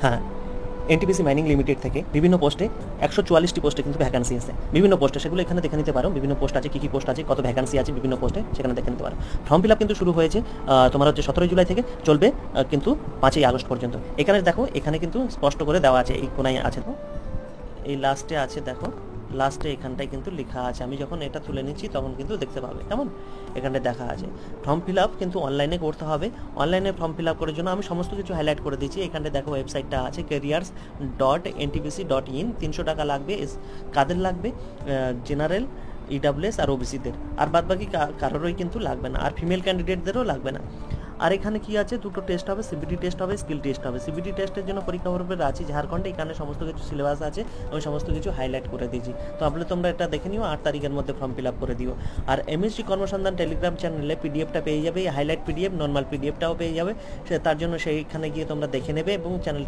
হ্যাঁ, NTPC mining limited থেকে বিভিন্ন পোস্টে 144টি পোস্টে কিন্তু ভ্যাকান্সি আছে। বিভিন্ন পোস্টে সেগুলো এখানে দেখে নিতে পারো। বিভিন্ন পোস্ট আছে, কী পোস্ট আছে, কত ভ্যাকান্সি আছে বিভিন্ন পোস্টে, সেখানে দেখে নিতে পারো। ফর্ম ফিল আপ কিন্তু শুরু হয়েছে তোমার হচ্ছে 17 জুলাই থেকে, চলবে কিন্তু 5ই আগস্ট পর্যন্ত। এখানে দেখো, এখানে কিন্তু স্পষ্ট করে দেওয়া আছে, এই কোনায় আছে, তো এই লাস্টে আছে, দেখো লাস্টে এখানটায় কিন্তু লেখা আছে। আমি যখন এটা তুলে নিচ্ছি তখন কিন্তু দেখতে পাবে, কেমন এখানটায় দেখা আছে। ফর্ম ফিল আপ কিন্তু অনলাইনে করতে হবে। অনলাইনে ফর্ম ফিল আপ করার জন্য আমি সমস্ত কিছু হাইলাইট করে দিচ্ছি। এখানটায় দেখো ওয়েবসাইটটা আছে careers.ntpc.in। 300 টাকা লাগবে। কাদের লাগবে? জেনারেল, ইডাব্লিউএস আর ওবিসিদের। আর বাদ বাকি কারোরই কিন্তু লাগবে না, আর ফিমেল ক্যান্ডিডেটদেরও লাগবে না। আর এখানে কি আছে, দুটো টেস্ট হবে, সিবিটি টেস্ট হবে, স্কিল টেস্ট হবে। সিবিটি টেস্টের জন্য পরীক্ষা হবে রাঁচি ঝাড়খণ্ডে। এখানে সমস্ত কিছু সিলেবাস আছে, আমি সমস্ত কিছু হাইলাইট করে দিয়েছি। তো আপনি তোমরা এটা দেখে নিও, 8 তারিখের মধ্যে ফর্ম ফিল আপ করে দিও। আর এমএসজি কর্মসন্ধান টেলিগ্রাম চ্যানেলে পিডিএফটা পেয়ে যাবে, হাইলাইট পিডিএফ, নর্মাল পিডিএফটাও পেয়ে যাবে। তার জন্য সেইখানে গিয়ে তোমরা দেখে নেবে এবং চ্যানেল